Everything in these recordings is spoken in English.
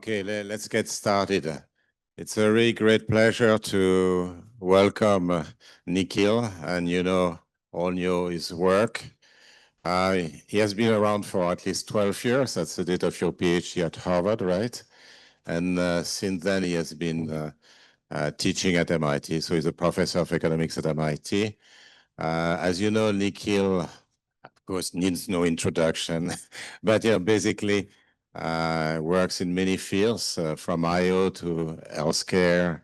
Okay, let's get started. It's a really great pleasure to welcome Nikhil, and all know his work. He has been around for at least 12 years. That's the date of your PhD at Harvard, right? And since then, he has been teaching at MIT. So he's a professor of economics at MIT. As you know, Nikhil, of course, needs no introduction, but basically works in many fields, from IO to healthcare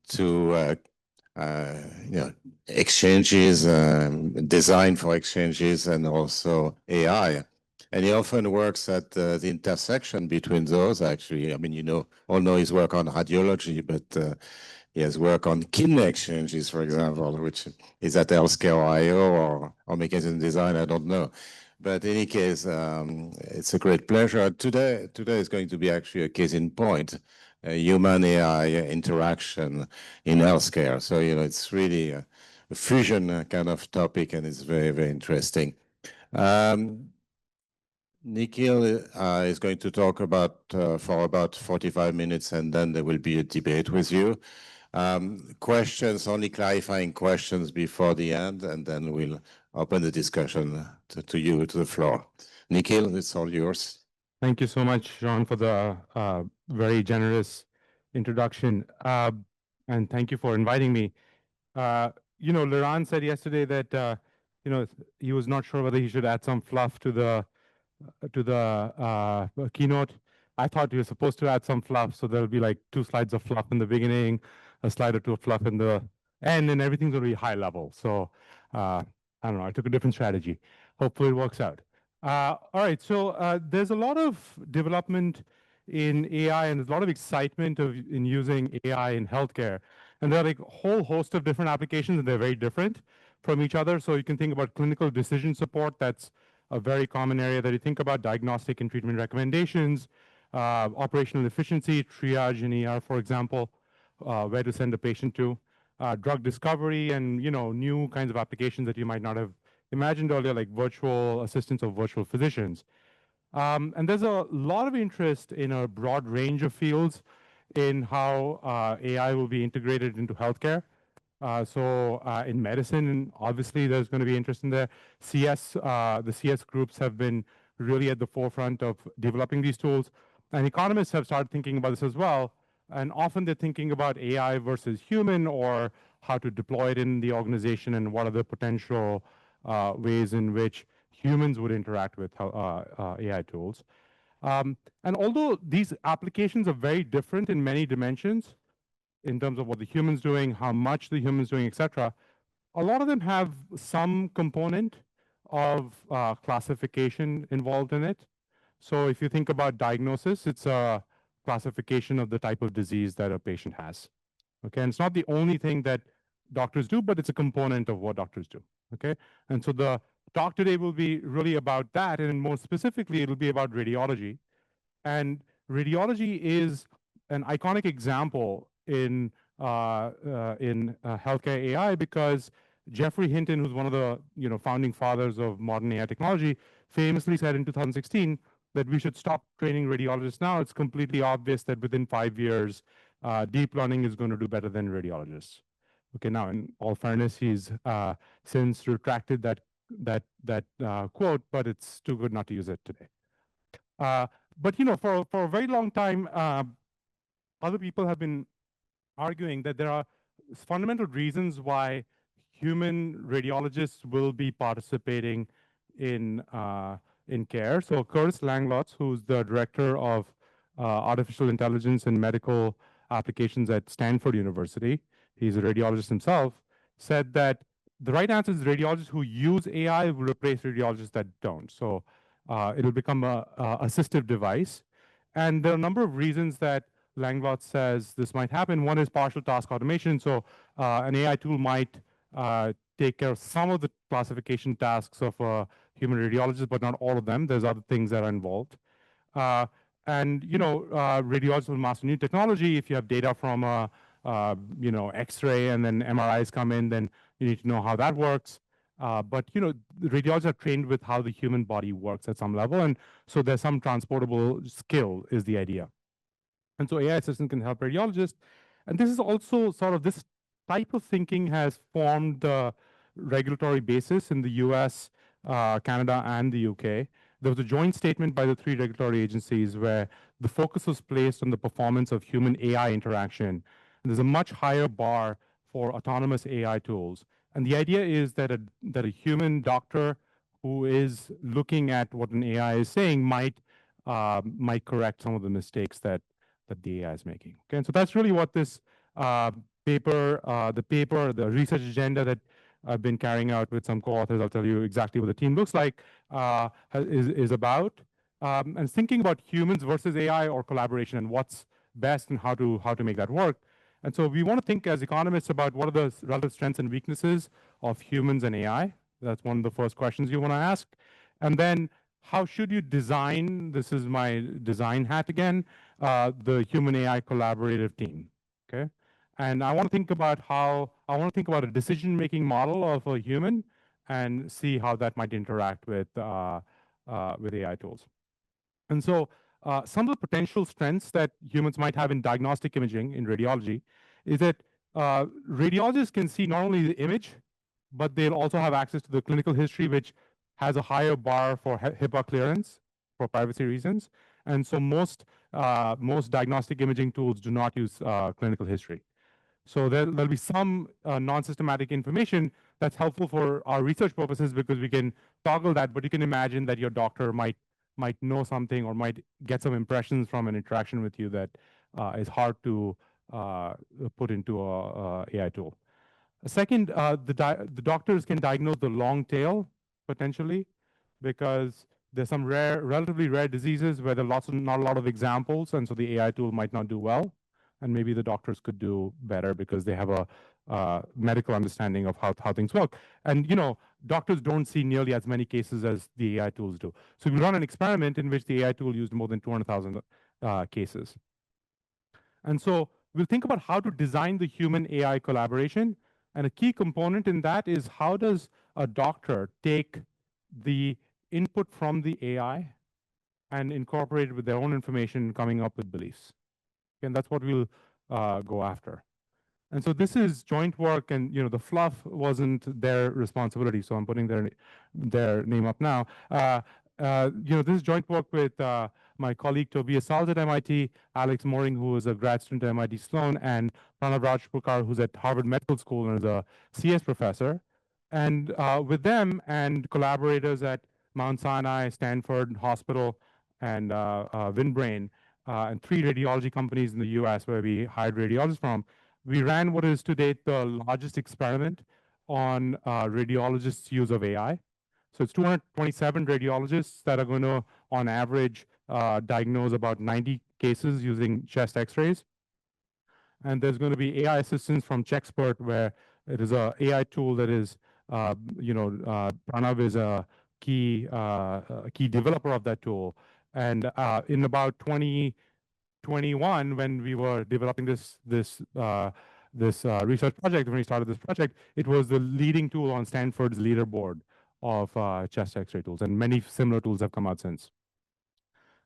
to exchanges, design for exchanges, and also AI. And he often works at the intersection between those, actually. I mean, all know his work on radiology, but he has work on kidney exchanges, for example, which is at healthcare or IO or mechanism design, I don't know. But in any case, it's a great pleasure. Today is going to be actually a case in point, human AI interaction in healthcare. So, it's really a fusion kind of topic, and it's very, very interesting. Nikhil is going to talk for about 45 minutes, and then there will be a debate with you. Questions, only clarifying questions before the end, and then we'll open the discussion to you, to the floor. Nikhil, it's all yours. Thank you so much, Jean, for the very generous introduction. And thank you for inviting me. Laurent said yesterday that he was not sure whether he should add some fluff to the keynote. I thought you were supposed to add some fluff, so there'll be like 2 slides of fluff in the beginning, a slide or 2 of fluff in the end, and everything's going to be high level. So I don't know. I took a different strategy. Hopefully it works out. All right. So there's a lot of development in AI, and there's a lot of excitement in using AI in healthcare. And there are like a whole host of different applications, and they're very different from each other. So you can think about clinical decision support. That's a very common area that you think about: diagnostic and treatment recommendations, operational efficiency, triage in ER, for example, where to send a patient to, drug discovery, and new kinds of applications that you might not have imagined earlier, like virtual assistants or virtual physicians. And there's a lot of interest in a broad range of fields in how AI will be integrated into healthcare. In medicine, obviously, there's going to be interest in there. The CS groups have been really at the forefront of developing these tools. And economists have started thinking about this as well. And often they're thinking about AI versus human, or how to deploy it in the organization, and what are the potential ways in which humans would interact with AI tools. And although these applications are very different in many dimensions, in terms of what the human's doing, how much the human's doing, etc., a lot of them have some component of classification involved in it. So if you think about diagnosis, it's a classification of the type of disease that a patient has. Okay, and it's not the only thing that doctors do, but it's a component of what doctors do. Okay, and so the talk today will be really about that, and more specifically, it'll be about radiology. And radiology is an iconic example in healthcare AI, because Jeffrey Hinton, who's one of the founding fathers of modern AI technology, famously said in 2016 that we should stop training radiologists now. It's completely obvious that within 5 years, deep learning is going to do better than radiologists. Okay, now in all fairness, he's since retracted that quote, but it's too good not to use it today. But for a very long time, other people have been arguing that there are fundamental reasons why human radiologists will be participating in care. So Curtis Langlotz, who's the director of artificial intelligence and medical applications at Stanford University, he's a radiologist himself, said that the right answer is radiologists who use AI will replace radiologists that don't. So it'll become a assistive device. And there are a number of reasons that Langlotz says this might happen. One is partial task automation. So an AI tool might take care of some of the classification tasks of a human radiologist, but not all of them. There's other things that are involved. Radiologists will master new technology. If you have data from X-ray and then MRIs come in, then you need to know how that works. But the radiologists are trained with how the human body works at some level, and so there's some transportable skill is the idea. And so AI assistant can help radiologists. And this is also sort of this type of thinking has formed the regulatory basis in the US, Canada, and the UK. There was a joint statement by the three regulatory agencies where the focus was placed on the performance of human AI interaction. And there's a much higher bar for autonomous AI tools. And the idea is that that a human doctor who is looking at what an AI is saying might correct some of the mistakes that the AI is making. Okay, and so that's really what this the research agenda that I've been carrying out with some co-authors, I'll tell you exactly what the team looks like, is about. And thinking about humans versus AI or collaboration and what's best and how to make that work. And so we want to think as economists about what are the relative strengths and weaknesses of humans and AI. That's one of the first questions you want to ask. And then how should you design, this is my design hat again, the human AI collaborative team, okay? And I want to think about a decision-making model of a human and see how that might interact with AI tools. And so some of the potential strengths that humans might have in diagnostic imaging in radiology is that radiologists can see not only the image, but they'll also have access to the clinical history, which has a higher bar for HIPAA clearance for privacy reasons. And so most diagnostic imaging tools do not use clinical history. So there'll be some non-systematic information that's helpful for our research purposes because we can toggle that, but you can imagine that your doctor might know something or might get some impressions from an interaction with you that is hard to put into a AI tool. Second, the doctors can diagnose the long tail potentially because there's some relatively rare diseases where there are not a lot of examples, and so the AI tool might not do well, and maybe the doctors could do better because they have a medical understanding of how things work. And doctors don't see nearly as many cases as the AI tools do. So we run an experiment in which the AI tool used more than 200,000 cases. And so we'll think about how to design the human AI collaboration. And a key component in that is how does a doctor take the input from the AI and incorporate it with their own information, coming up with beliefs. And that's what we'll go after. And so this is joint work, and the fluff wasn't their responsibility. So I'm putting their name up now. This is joint work with my colleague Tobias Salz at MIT, Alex Moring, who is a grad student at MIT Sloan, and Pranav Rajpurkar, who's at Harvard Medical School and is a CS professor. And with them and collaborators at Mount Sinai, Stanford Hospital, and Windbrain, and 3 radiology companies in the US where we hired radiologists from, we ran what is to date the largest experiment on radiologists' use of AI. So it's 227 radiologists that are going to, on average, diagnose about 90 cases using chest X-rays. And there's going to be AI assistance from Chexpert, where it is an AI tool that is, Pranav is a key developer of that tool. And in about 2021, when we were developing this research project, when we started this project, it was the leading tool on Stanford's leaderboard of chest X-ray tools, and many similar tools have come out since.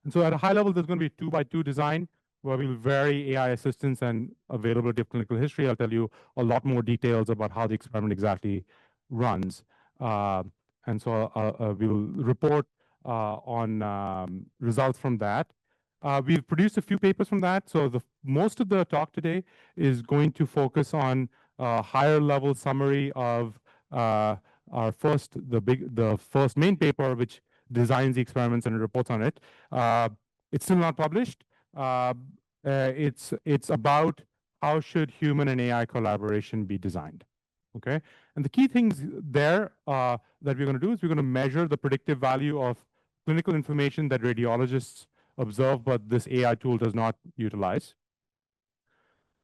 And so at a high level, there's going to be a 2x2 design where we'll vary AI assistance and availability of clinical history. I'll tell you a lot more details about how the experiment exactly runs. And so we will report on results from that. We've produced a few papers from that. So most of the talk today is going to focus on a higher level summary of the first main paper, which designs the experiments and reports on it. It's still not published. It's about how should human and AI collaboration be designed. Okay, and the key things there that we're going to do is we're going to measure the predictive value of clinical information that radiologists observe, but this AI tool does not utilize.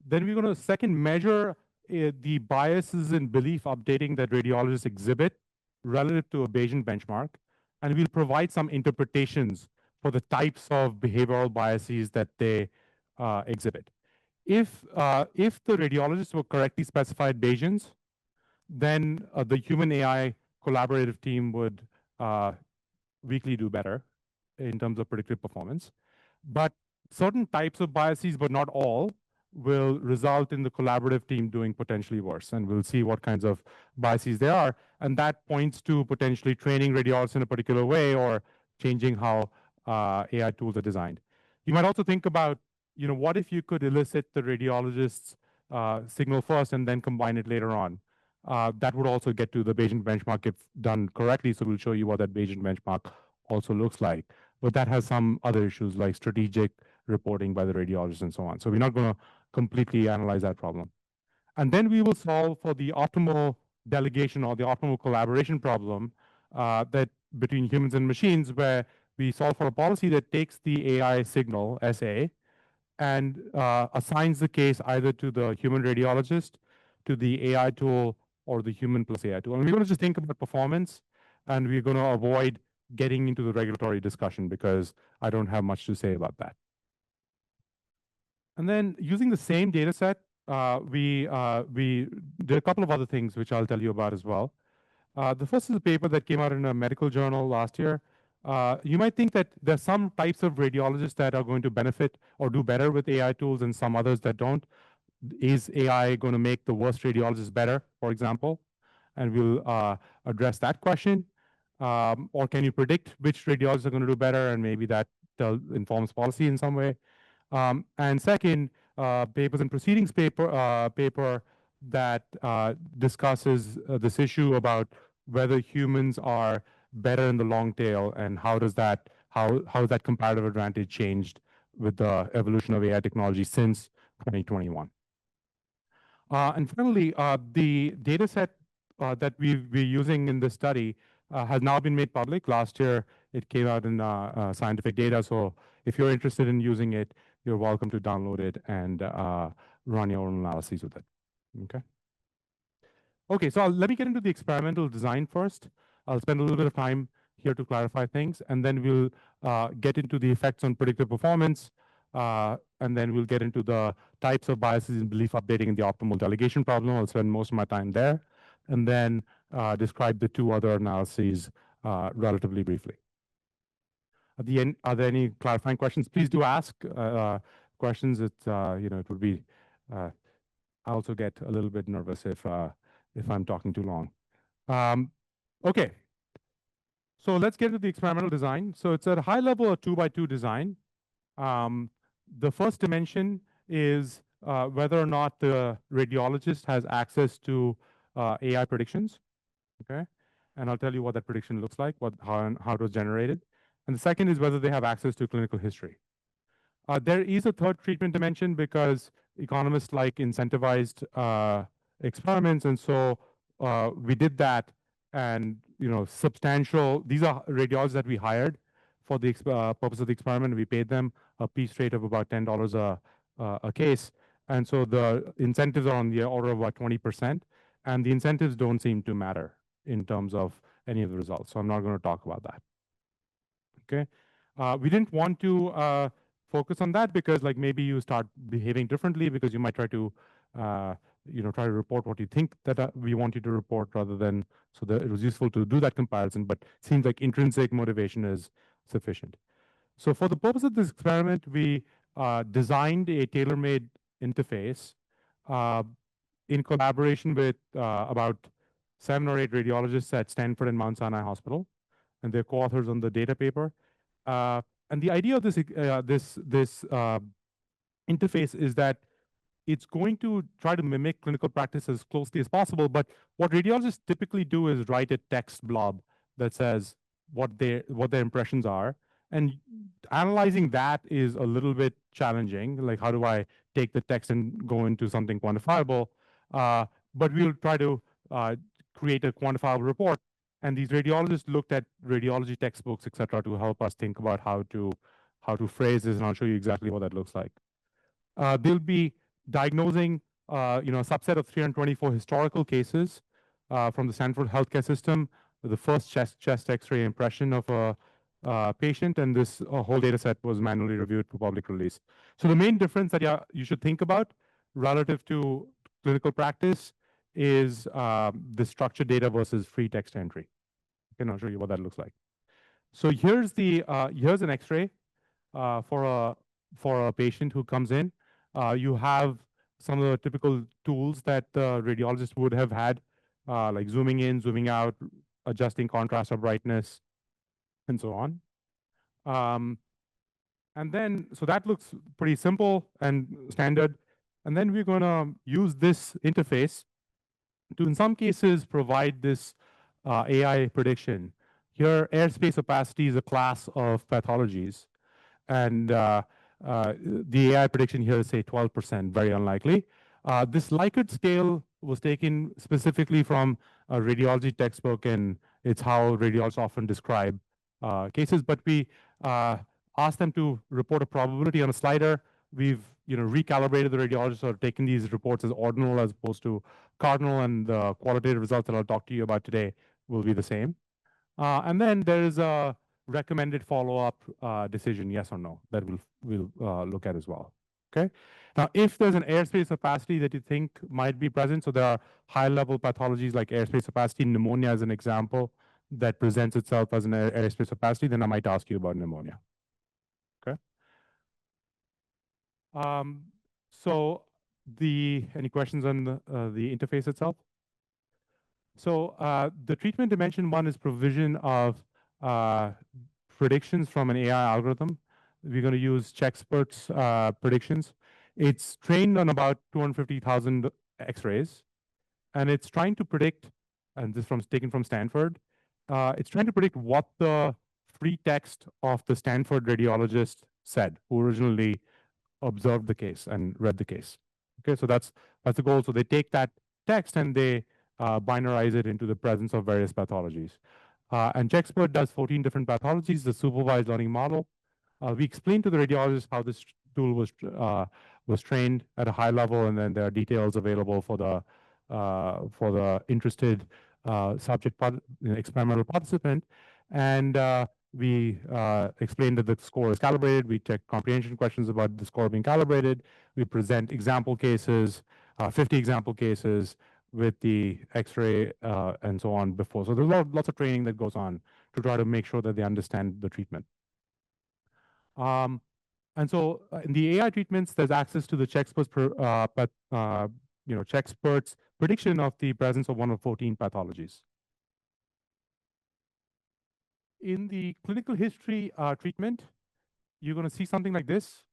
Then we're going to second measure the biases in belief updating that radiologists exhibit relative to a Bayesian benchmark, and we'll provide some interpretations for the types of behavioral biases that they exhibit. If the radiologists were correctly specified Bayesians, then the human AI collaborative team would weekly do better in terms of predictive performance. But certain types of biases, but not all, will result in the collaborative team doing potentially worse. And we'll see what kinds of biases there are. And that points to potentially training radiologists in a particular way or changing how AI tools are designed. You might also think about, what if you could elicit the radiologist's signal first and then combine it later on? That would also get to the Bayesian benchmark if done correctly. So we'll show you what that Bayesian benchmark also looks like. But that has some other issues like strategic reporting by the radiologist and so on. So we're not going to completely analyze that problem. And then we will solve for the optimal delegation or the optimal collaboration problem that between humans and machines, where we solve for a policy that takes the AI signal, SA, and assigns the case either to the human radiologist, to the AI tool, or the human plus AI tool. And we're going to just think about performance, and we're going to avoid getting into the regulatory discussion because I don't have much to say about that. And then using the same data set, we did a couple of other things which I'll tell you about as well. The first is a paper that came out in a medical journal last year. You might think that there's some types of radiologists that are going to benefit or do better with AI tools and some others that don't. Is AI going to make the worst radiologists better, for example? And we'll address that question. Or can you predict which radiologists are going to do better, and maybe that informs policy in some way? And second, papers and proceedings paper that discusses this issue about whether humans are better in the long tail, and how has that comparative advantage changed with the evolution of AI technology since 2021. And finally, the data set that we're using in this study has now been made public. Last year, it came out in Scientific Data. So if you're interested in using it, you're welcome to download it and run your own analyses with it. Okay. Okay, so let me get into the experimental design first. I'll spend a little bit of time here to clarify things, and then we'll get into the effects on predictive performance, and then we'll get into the types of biases in belief updating and the optimal delegation problem. I'll spend most of my time there, and then describe the two other analyses relatively briefly. At the end, are there any clarifying questions? Please do ask questions. It would be. I also get a little bit nervous if I'm talking too long. Okay. So let's get into the experimental design. So it's at a high level a 2x2 design. The first dimension is whether or not the radiologist has access to AI predictions. Okay, and I'll tell you what that prediction looks like, how it was generated. And the second is whether they have access to clinical history. There is a third treatment dimension because economists like incentivized experiments, and so we did that. And substantial. These are radiologists that we hired for the purpose of the experiment. We paid them a piece rate of about $10 a case, and so the incentives are on the order of about 20%, and the incentives don't seem to matter in terms of any of the results. So I'm not going to talk about that. Okay, we didn't want to focus on that because, like, maybe you start behaving differently because you might try to try to report what you think that we want you to report rather than, so that it was useful to do that comparison, but it seems like intrinsic motivation is sufficient. So for the purpose of this experiment, we designed a tailor-made interface in collaboration with about 7 or 8 radiologists at Stanford and Mount Sinai Hospital, and they're co-authors on the data paper. And the idea of this interface is that it's going to try to mimic clinical practice as closely as possible. But what radiologists typically do is write a text blob that says what their impressions are. And analyzing that is a little bit challenging. Like, how do I take the text and go into something quantifiable? But we'll try to create a quantifiable report. And these radiologists looked at radiology textbooks, et cetera, to help us think about how to phrase this. And I'll show you exactly what that looks like. They'll be diagnosing a subset of 324 historical cases from the Stanford healthcare system, the first chest X-ray impression of a patient, and this whole data set was manually reviewed for public release. So the main difference that you should think about relative to clinical practice is the structured data versus free text entry. Okay, I'll show you what that looks like. So here's an X-ray for a for a patient who comes in. You have some of the typical tools that the radiologist would have had, like zooming in, zooming out, adjusting contrast or brightness, and so on. And then, so that looks pretty simple and standard. And then we're going to use this interface to, in some cases, provide this AI prediction. Here, airspace opacity is a class of pathologies. And the AI prediction here is, say, 12%, very unlikely. This Likert scale was taken specifically from a radiology textbook, and it's how radiologists often describe cases. But we asked them to report a probability on a slider. We've recalibrated the radiologists, or taken these reports as ordinal as opposed to cardinal, and the qualitative results that I'll talk to you about today will be the same. And then there is a recommended follow-up decision, yes or no, that we'll look at as well. Okay. Now, if there's an airspace opacity that you think might be present, so there are high-level pathologies like airspace opacity, pneumonia as an example, that presents itself as an airspace opacity, then I might ask you about pneumonia. Okay. So any questions on the interface itself? So the treatment dimension one is provision of predictions from an AI algorithm. We're going to use Chexpert's predictions. It's trained on about 250,000 X-rays, and it's trying to predict, and this is taken from Stanford, it's trying to predict what the free text of the Stanford radiologist said, who originally observed the case and read the case. Okay, so that's the goal. So they take that text and they binarize it into the presence of various pathologies. And Chexpert does 14 different pathologies, the supervised learning model. We explained to the radiologist how this tool was trained at a high level, and then there are details available for the interested subject experimental participant. And we explained that the score is calibrated. We check comprehension questions about the score being calibrated. We present example cases, 50 example cases with the X-ray and so on before. So there's lots of training that goes on to try to make sure that they understand the treatment. And so in the AI treatments, there's access to the Chexpert's prediction of the presence of one of 14 pathologies. In the clinical history treatment, you're going to see something like this.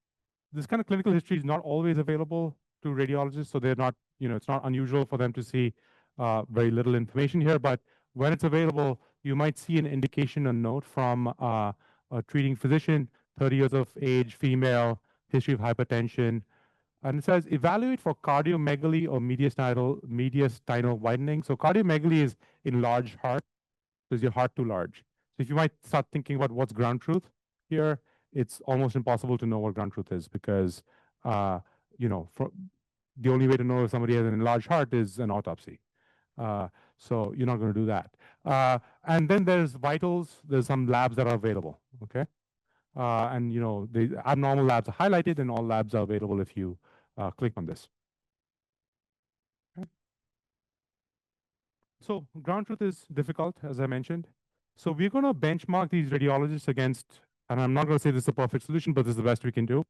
This kind of clinical history is not always available to radiologists, so they're not, it's not unusual for them to see very little information here. But when it's available, you might see an indication, a note from a treating physician, 30 years of age, female, history of hypertension. And it says, evaluate for cardiomegaly or mediastinal widening. So cardiomegaly is enlarged heart. So is your heart too large? So if you might start thinking about what's ground truth here, it's almost impossible to know what ground truth is, because the only way to know if somebody has an enlarged heart is an autopsy. So you're not going to do that. And then there's vitals. There's some labs that are available. Okay. And the abnormal labs are highlighted, and all labs are available if you click on this. Okay. So ground truth is difficult, as I mentioned. So we're going to benchmark these radiologists against, and I'm not going to say this is a perfect solution, but this is the best we can do,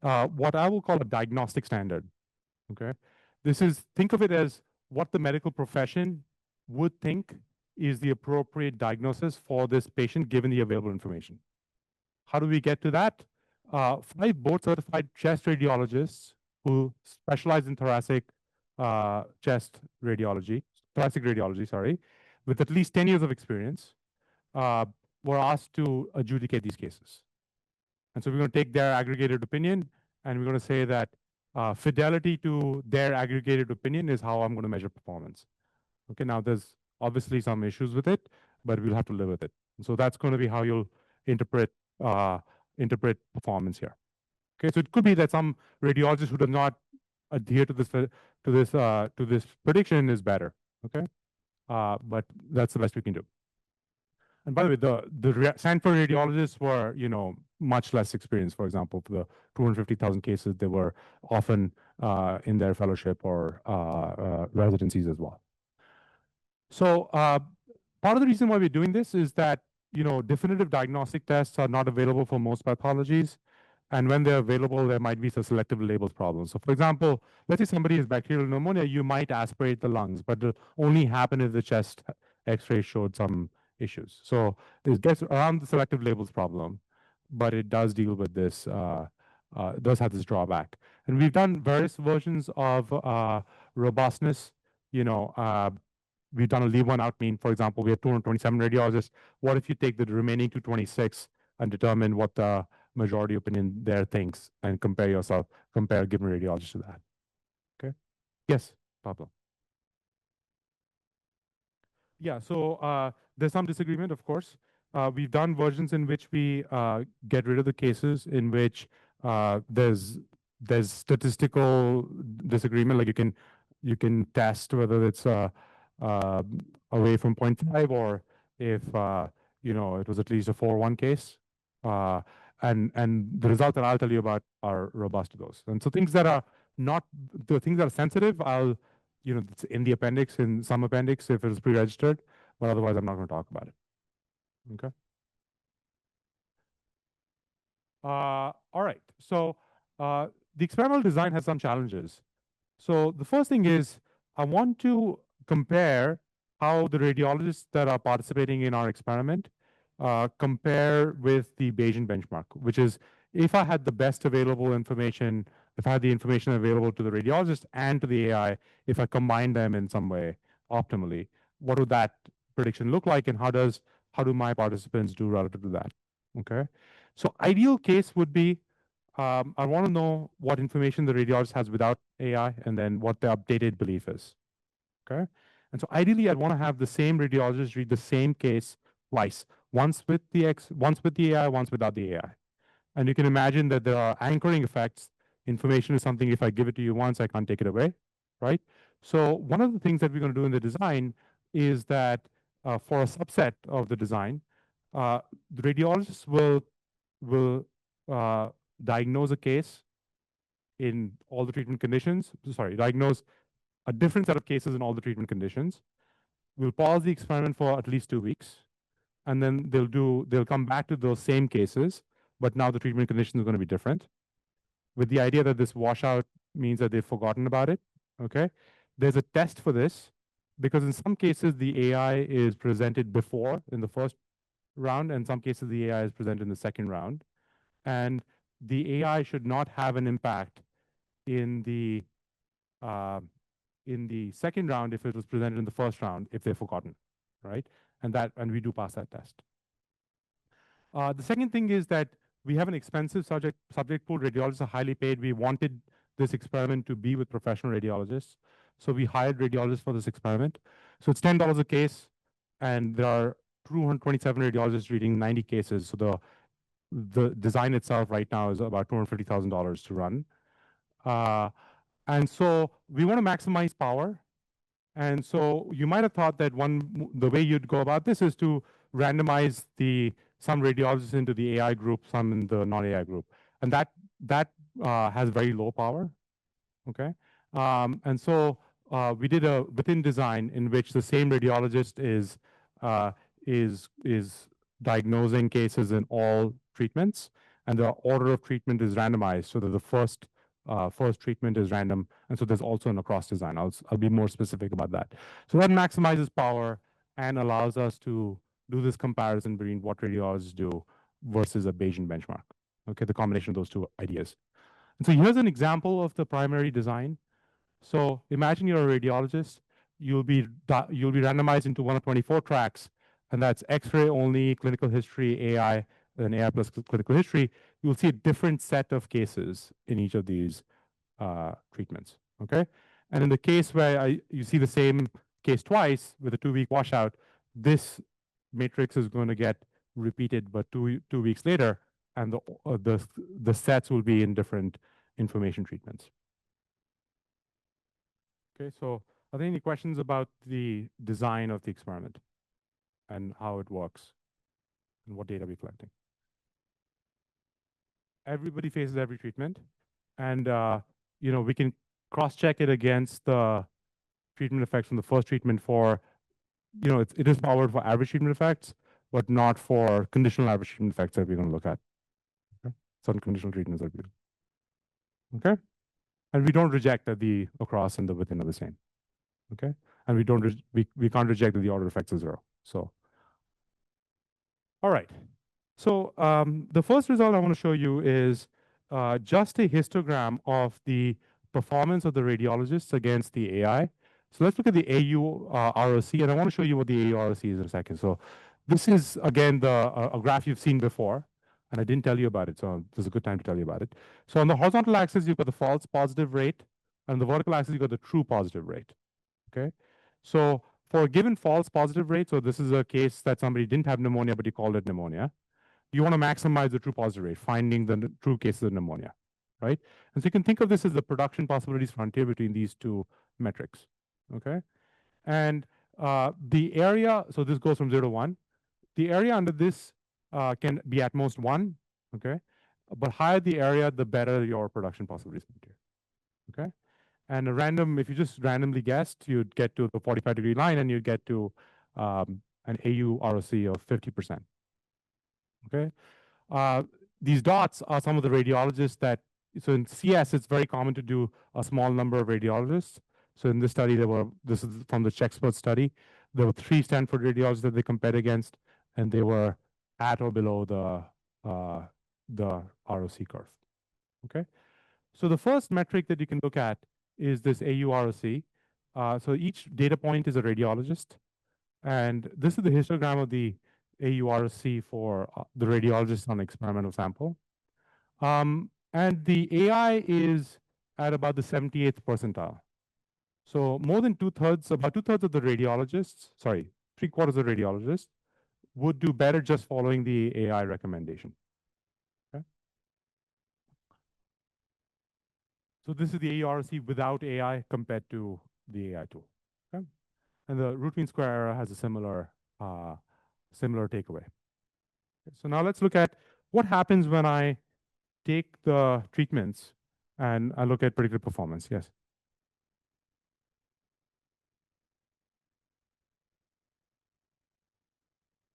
what I will call a diagnostic standard. Okay. Think of it as what the medical profession would think is the appropriate diagnosis for this patient given the available information. How do we get to that? 5 board-certified chest radiologists who specialize in thoracic radiology, sorry, with at least 10 years of experience, were asked to adjudicate these cases. And so we're going to take their aggregated opinion, and we're going to say that fidelity to their aggregated opinion is how I'm going to measure performance. Okay, now there's obviously some issues with it, but we'll have to live with it. And so that's going to be how you'll interpret performance here. Okay, so it could be that some radiologist who does not adhere to this prediction is better. Okay, but that's the best we can do. And by the way, the Stanford radiologists were, much less experienced. For example, for the 250,000 cases, they were often in their fellowship or residencies as well. So part of the reason why we're doing this is that definitive diagnostic tests are not available for most pathologies, And when they're available, there might be some selective labels problems. So for example, let's say somebody has bacterial pneumonia, you might aspirate the lungs, but it'll only happen if the chest X-ray showed some issues. So it gets around the selective labels problem, but it does deal with this, does have this drawback. And we've done various versions of robustness. We've done a leave one out mean. For example, we have 227 radiologists. What if you take the remaining 226 and determine what the majority opinion there thinks and compare a given radiologist to that? Okay. Yes, Pablo. Yeah, so there's some disagreement, of course. We've done versions in which we get rid of the cases in which there's statistical disagreement. Like you can test whether it's away from 0.5 or if it was at least a 4-1 case. And the results that I'll tell you about are robust to those. And so things that are not the things that are sensitive, it's in the appendix, in some appendix if it's pre-registered, but otherwise I'm not going to talk about it. Okay. All right. So the experimental design has some challenges. So the first thing is I want to compare how the radiologists that are participating in our experiment compare with the Bayesian benchmark, which is if I had the best available information, if I had the information available to the radiologist and to the AI, if I combine them in some way optimally, what would that prediction look like, and how do my participants do relative to that? Okay, so ideal case would be I want to know what information the radiologist has without AI, and then what the updated belief is. Okay, and so ideally, I'd want to have the same radiologist read the same case twice, once with the AI, once without the AI. And you can imagine that there are anchoring effects. Information is something, if I give it to you once, I can't take it away, right? So one of the things that we're going to do in the design is that for a subset of the design, the radiologists will diagnose a case in all the treatment conditions. Sorry, diagnose a different set of cases in all the treatment conditions. We'll pause the experiment for at least 2 weeks, and then they'll come back to those same cases, but now the treatment conditions are going to be different, with the idea that this washout means that they've forgotten about it. Okay, there's a test for this, because in some cases the AI is presented before in the first round, and in some cases the AI is presented in the second round, and the AI should not have an impact in the second round if it was presented in the first round if they've forgotten, right? And we do pass that test. The second thing is that we have an expensive subject pool. Radiologists are highly paid. We wanted this experiment to be with professional radiologists, so we hired radiologists for this experiment. So it's $10 a case, and there are 227 radiologists reading 90 cases. So the design itself right now is about $250,000 to run. And so we want to maximize power. And so you might have thought that the way you'd go about this is to randomize some radiologists into the AI group, some in the non-AI group. And that has very low power, okay? And so we did a within design in which the same radiologist is diagnosing cases in all treatments, and the order of treatment is randomized so that the first treatment is random, and so there's also an across design. I'll be more specific about that. So that maximizes power and allows us to do this comparison between what radiologists do versus a Bayesian benchmark. Okay, the combination of those two ideas. And so here's an example of the primary design. So imagine you're a radiologist. You'll be randomized into one of 24 tracks, and that's X-ray only, clinical history, AI, and AI plus clinical history. You'll see a different set of cases in each of these treatments, okay? And in the case where you see the same case twice with a 2-week washout, this matrix is going to get repeated, but two weeks later, and the sets will be in different information treatments. Okay, so are there any questions about the design of the experiment and how it works and what data we're collecting? Everybody faces every treatment, and we can cross-check it against the treatment effects from the first treatment for, it is powered for average treatment effects, but not for conditional average treatment effects that we're going to look at. Okay. certain conditional treatments are good. Okay, and we don't reject that the across and the within are the same. Okay, and we can't reject that the order effects are 0. So, all right. So the first result I want to show you is just a histogram of the performance of the radiologists against the AI. So let's look at the AU ROC, and I want to show you what the AU ROC is in a second. So this is, again, a graph you've seen before, and I didn't tell you about it, so this is a good time to tell you about it. So on the horizontal axis, you've got the false positive rate, and on the vertical axis, you've got the true positive rate. Okay? So for a given false positive rate, so this is a case that somebody didn't have pneumonia, but he called it pneumonia. You want to maximize the true positive rate, finding the true cases of pneumonia, right? And so you can think of this as the production possibilities frontier between these two metrics, okay? And the area, so this goes from 0 to 1. The area under this can be at most 1, okay? But higher the area, the better your production possibilities frontier, okay? And a random, if you just randomly guessed, you'd get to the 45-degree line and you'd get to an AU ROC of 50%, okay? These dots are some of the radiologists that, so in CS, it's very common to do a small number of radiologists. So in this study, this is from the Chexpert study, there were 3 Stanford radiologists that they compared against, and they were at or below the ROC curve, okay? So the first metric that you can look at is this AU ROC. So each data point is a radiologist, and this is the histogram of the AURC for the radiologist on experimental sample. And the AI is at about the 78th percentile. So more than about 2/3 of the radiologists, sorry, 3/4 of the radiologists would do better just following the AI recommendation. Okay. So this is the AURC without AI compared to the AI tool. Okay. And the root mean square error has a similar takeaway. So now let's look at what happens when I take the treatments and I look at predicted performance. Yes.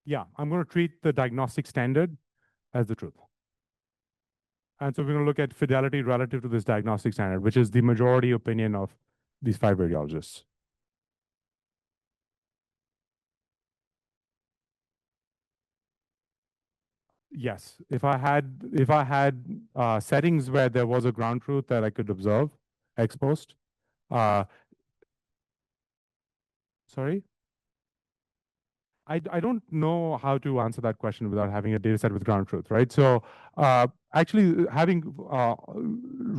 Yeah, I'm going to treat the diagnostic standard as the truth. And so we're going to look at fidelity relative to this diagnostic standard, which is the majority opinion of these 5 radiologists. Yes, if I had settings where there was a ground truth that I could observe ex post. Sorry? I don't know how to answer that question without having a data set with ground truth, right? So actually having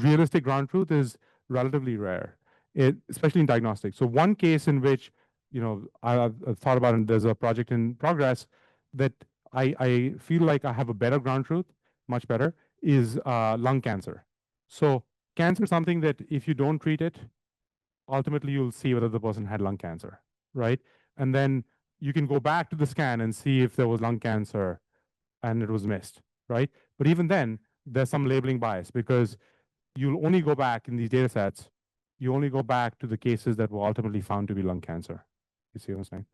realistic ground truth is relatively rare, especially in diagnostics. So one case in which, I've thought about, and there's a project in progress that I feel like I have a better ground truth, much better, is lung cancer. So cancer is something that if you don't treat it, ultimately you'll see whether the person had lung cancer, right? And then you can go back to the scan and see if there was lung cancer and it was missed, right? But even then, there's some labeling bias because you'll only go back in these data sets, you only go back to the cases that were ultimately found to be lung cancer. You see what I'm saying?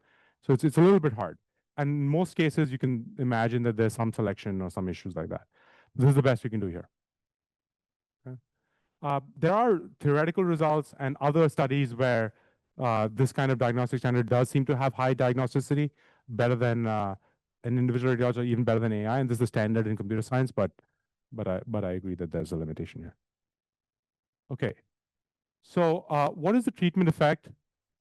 So it's a little bit hard. And in most cases, you can imagine that there's some selection or some issues like that. This is the best we can do here. Okay. There are theoretical results and other studies where this kind of diagnostic standard does seem to have high diagnosticity, better than an individual radiologist, even better than AI. And this is the standard in computer science, but I agree that there's a limitation here. Okay, so what is the treatment effect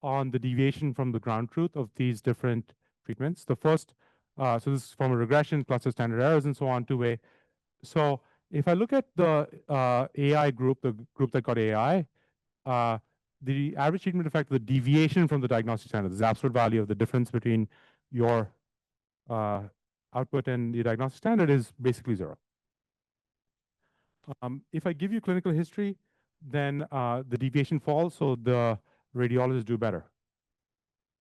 on the deviation from the ground truth of these different treatments? The first, so this is from a regression, cluster standard errors, and so on, 2-way. So if I look at the AI group, the group that got AI, the average treatment effect, the deviation from the diagnostic standard, the absolute value of the difference between your output and the diagnostic standard is basically 0. If I give you clinical history, then the deviation falls, so the radiologists do better.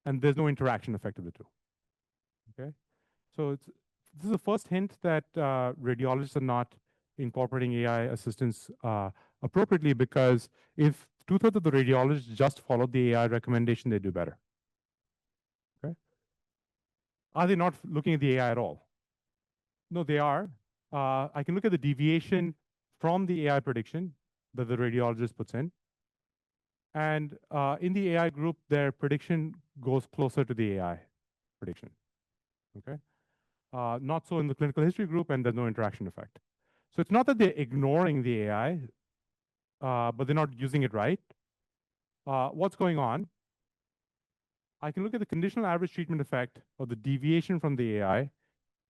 And there's no interaction effect of the two. Okay, so this is the first hint that radiologists are not incorporating AI assistance appropriately, because if 2/3 of the radiologists just follow the AI recommendation, they do better. Okay, are they not looking at the AI at all? No, they are. I can look at the deviation from the AI prediction that the radiologist puts in. And in the AI group, their prediction goes closer to the AI prediction. Okay. Not so in the clinical history group, and there's no interaction effect. So it's not that they're ignoring the AI, but they're not using it right. What's going on? I can look at the conditional average treatment effect or the deviation from the AI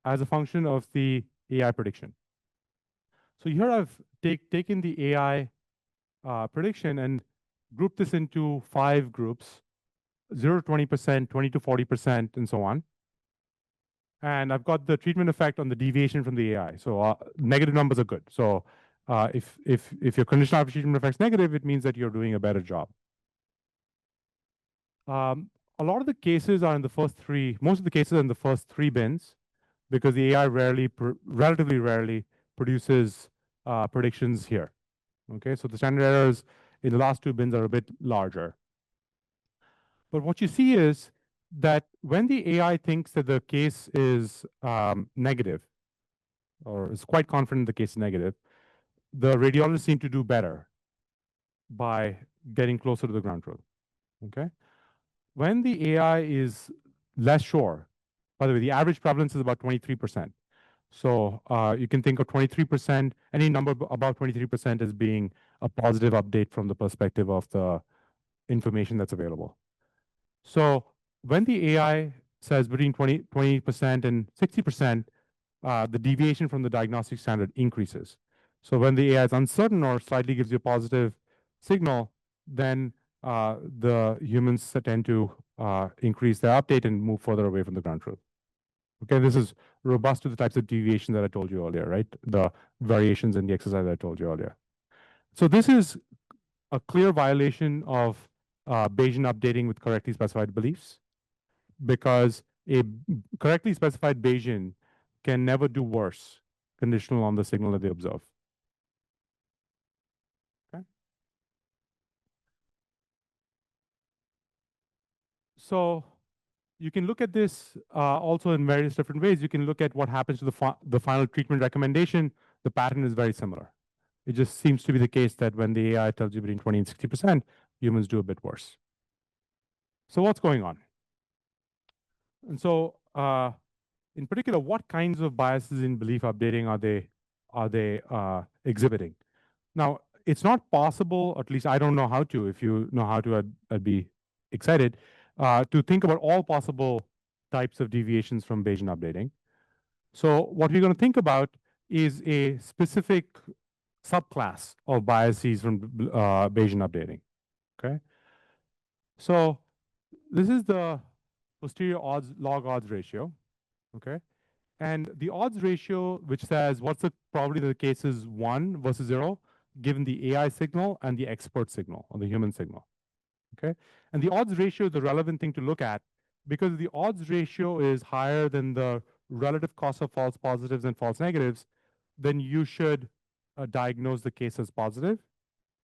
as a function of the AI prediction. So here I've taken the AI prediction and grouped this into 5 groups, 0 to 20%, 20 to 40%, and so on. And I've got the treatment effect on the deviation from the AI. So negative numbers are good. So if your conditional average treatment effect is negative, it means that you're doing a better job. A lot of the cases are in the first 3, most of the cases are in the first 3 bins, because the AI relatively rarely produces predictions here. Okay, so the standard errors in the last 2 bins are a bit larger. But what you see is that when the AI thinks that the case is negative, or is quite confident the case is negative, the radiologists seem to do better by getting closer to the ground truth. Okay, when the AI is less sure, by the way, the average prevalence is about 23%. So you can think of 23%, any number above 23% as being a positive update from the perspective of the information that's available. So when the AI says between 20% and 60%, the deviation from the diagnostic standard increases. So when the AI is uncertain or slightly gives you a positive signal, then the humans tend to increase their update and move further away from the ground truth. Okay, this is robust to the types of deviation that I told you earlier, right? The variations in the exercise I told you earlier. So this is a clear violation of Bayesian updating with correctly specified beliefs, because a correctly specified Bayesian can never do worse conditional on the signal that they observe. Okay. So you can look at this also in various different ways. You can look at what happens to the final treatment recommendation. The pattern is very similar. It just seems to be the case that when the AI tells you between 20 and 60%, humans do a bit worse. So what's going on? And so in particular, what kinds of biases in belief updating are they exhibiting? Now, it's not possible, at least I don't know how to. If you know how to, I'd be excited to think about all possible types of deviations from Bayesian updating. So what we're going to think about is a specific subclass of biases from Bayesian updating. Okay. So this is the posterior log odds ratio. Okay. And the odds ratio, which says what's the probability that the case is 1 versus 0, given the AI signal and the expert signal, or the human signal. Okay. And the odds ratio is the relevant thing to look at, because the odds ratio is higher than the relative cost of false positives and false negatives, then you should diagnose the case as positive.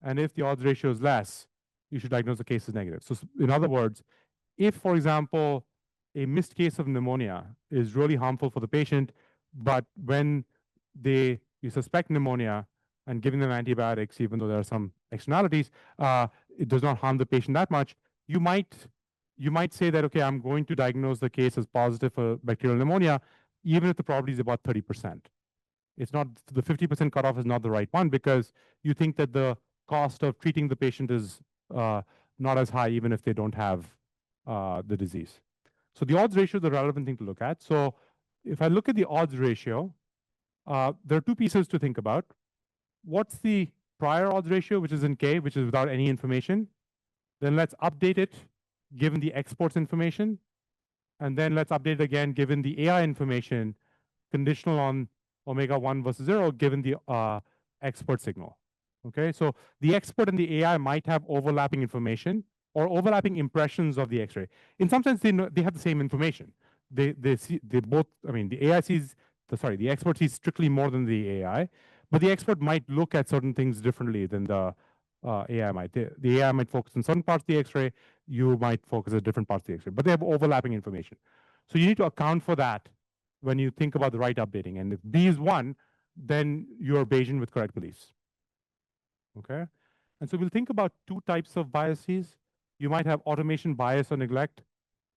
And if the odds ratio is less, you should diagnose the case as negative. So in other words, if, for example, a missed case of pneumonia is really harmful for the patient, but when you suspect pneumonia and giving them antibiotics, even though there are some externalities, it does not harm the patient that much, you might say that, okay, I'm going to diagnose the case as positive for bacterial pneumonia, even if the probability is about 30%. It's not, the 50% cutoff is not the right one, because you think that the cost of treating the patient is not as high, even if they don't have the disease. So the odds ratio is the relevant thing to look at. So if I look at the odds ratio, there are 2 pieces to think about. What's the prior odds ratio, which is in K, which is without any information? Then let's update it given the exports information. And then let's update it again given the AI information, conditional on omega 1 versus 0, given the expert signal. Okay, so the expert and the AI might have overlapping information or overlapping impressions of the X-ray. In some sense, they have the same information. They both, I mean, the AI sees, the expert sees strictly more than the AI, but the expert might look at certain things differently than the AI might. The AI might focus on certain parts of the X-ray, you might focus on different parts of the X-ray, but they have overlapping information. So you need to account for that when you think about the right updating. And if B is 1, then you're Bayesian with correct beliefs. Okay? And so we'll think about two types of biases. You might have automation bias or neglect.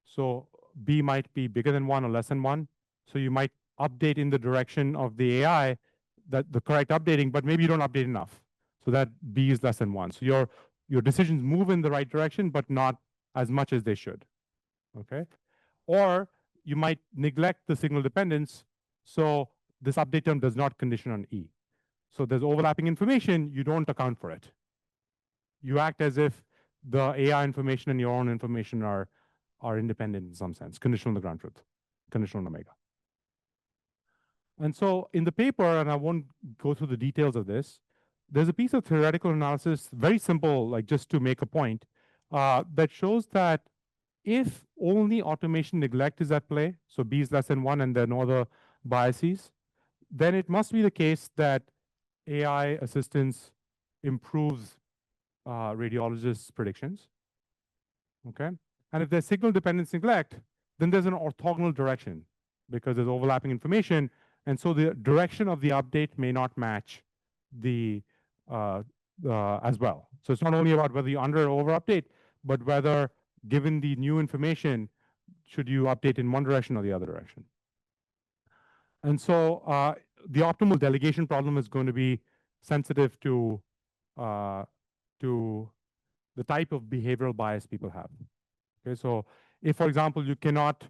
So B might be bigger than 1 or less than 1. So you might update in the direction of the AI, that the correct updating, but maybe you don't update enough. So that B is less than 1. So your decisions move in the right direction, but not as much as they should. Okay? Or you might neglect the signal dependence. So this update term does not condition on E. So there's overlapping information, you don't account for it. You act as if the AI information and your own information are independent in some sense, conditional on the ground truth, conditional on omega. And so in the paper, and I won't go through the details of this, there's a piece of theoretical analysis, very simple, like just to make a point, that shows that if only automation neglect is at play, so B is less than 1 and there are no other biases, then it must be the case that AI assistance improves radiologists' predictions. Okay? And if there's signal dependence neglect, then there's an orthogonal direction because there's overlapping information. And so the direction of the update may not match the as well. So it's not only about whether you under or over update, but whether given the new information, should you update in one direction or the other direction. And so the optimal delegation problem is going to be sensitive to the type of behavioral bias people have. Okay, so if, for example, you cannot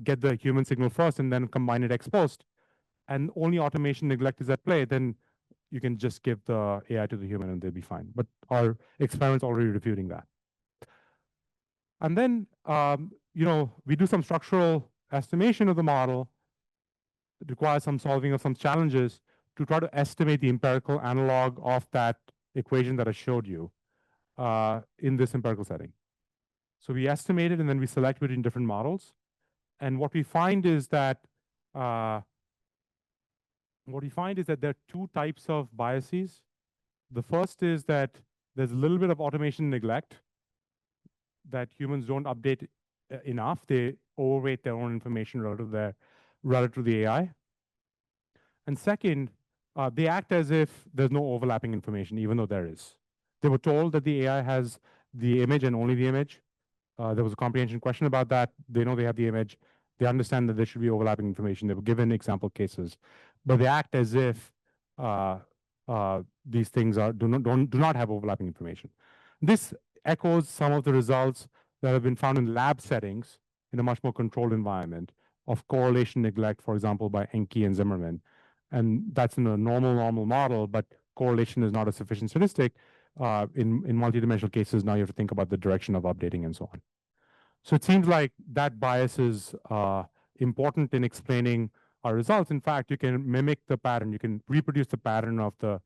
get the human signal first and then combine it ex post, and only automation neglect is at play, then you can just give the AI to the human and they'll be fine. But our experiment's already refuting that. And then, we do some structural estimation of the model. It requires some solving of some challenges to try to estimate the empirical analog of that equation that I showed you in this empirical setting. So we estimate it and then we select between different models. And what we find is that there are two types of biases. The first is that there's a little bit of automation neglect, that humans don't update enough. They overweight their own information relative to the AI. And second, they act as if there's no overlapping information, even though there is. They were told that the AI has the image and only the image. There was a comprehension question about that. They know they have the image. They understand that there should be overlapping information. They were given example cases, but they act as if these things do not have overlapping information. This echoes some of the results that have been found in lab settings in a much more controlled environment of correlation neglect, for example, by Enke and Zimmerman. And that's in a normal model, but correlation is not a sufficient statistic. In multidimensional cases, now you have to think about the direction of updating and so on. So it seems like that bias is important in explaining our results. In fact, you can mimic the pattern. You can reproduce the pattern of the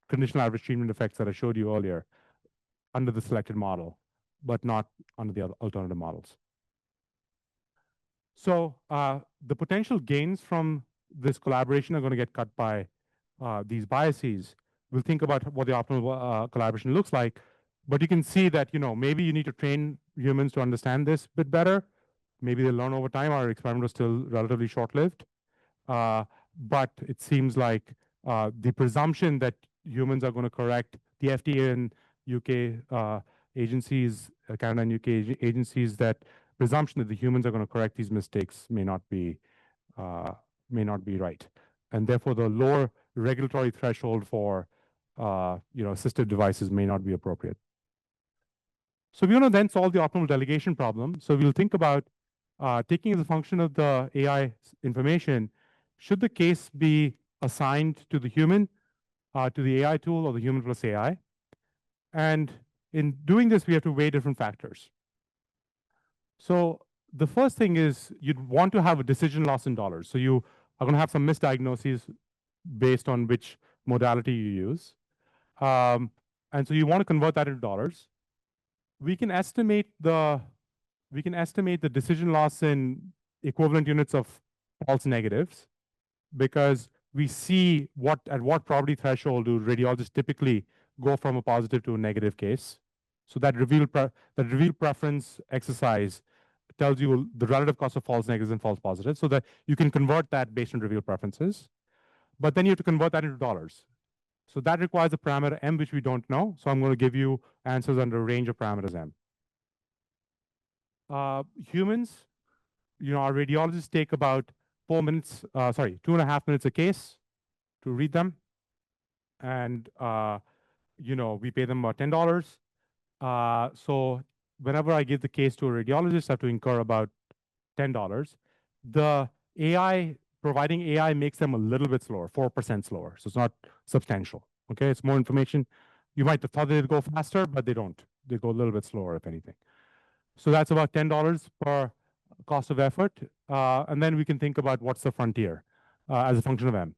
conditional average treatment effects that I showed you earlier under the selected model, but not under the other alternative models. So the potential gains from this collaboration are going to get cut by these biases. We'll think about what the optimal collaboration looks like, but you can see that maybe you need to train humans to understand this a bit better. Maybe they learn over time. Our experiment was still relatively short-lived, but it seems like the presumption that humans are going to correct the FDA and UK agencies, Canada and UK agencies, that presumption that the humans are going to correct these mistakes may not be right, and therefore the lower regulatory threshold for assistive devices may not be appropriate. So we want to then solve the optimal delegation problem. So we'll think about taking as a function of the AI information, should the case be assigned to the human, to the AI tool, or the human plus AI? And in doing this, we have to weigh different factors. So the first thing is you'd want to have a decision loss in dollars. So you are going to have some misdiagnoses based on which modality you use. And so you want to convert that into dollars. We can estimate the decision loss in equivalent units of false negatives, because we see at what probability threshold do radiologists typically go from a positive to a negative case. So that reveal preference exercise tells you the relative cost of false negatives and false positives, so that you can convert that based on reveal preferences. but then you have to convert that into dollars. So that requires a parameter m, which we don't know. So I'm going to give you answers under a range of parameters m. Humans, our radiologists take about 4 minutes, 2.5 minutes a case to read them. And, we pay them about $10. So whenever I give the case to a radiologist, I have to incur about $10. The AI, providing AI makes them a little bit slower, 4% slower. So it's not substantial. Okay, it's more information. You might have thought they'd go faster, but they don't. They go a little bit slower, if anything. So that's about $10 per cost of effort. And then we can think about what's the frontier as a function of M.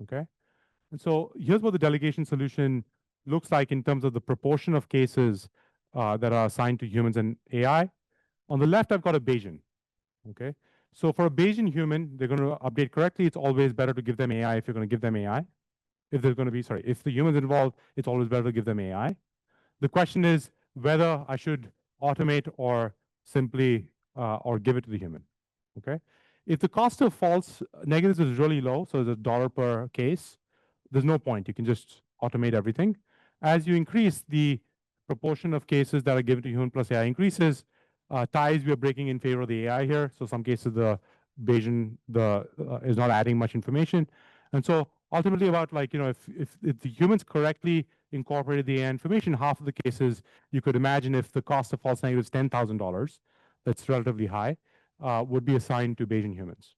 Okay. And so here's what the delegation solution looks like in terms of the proportion of cases that are assigned to humans and AI. On the left, I've got a Bayesian. Okay. So for a Bayesian human, they're going to update correctly. It's always better to give them AI if you're going to give them AI. If there's going to be, if the human's involved, it's always better to give them AI. The question is whether I should automate or simply or give it to the human. Okay. If the cost of false negatives is really low, so it's $1 per case, there's no point. You can just automate everything. As you increase the proportion of cases that are given to human plus AI increases, ties we are breaking in favor of the AI here. So some cases the Bayesian is not adding much information. And so ultimately about if the humans correctly incorporated the AI information, half of the cases you could imagine if the cost of false negatives is $10,000, that's relatively high, would be assigned to Bayesian humans.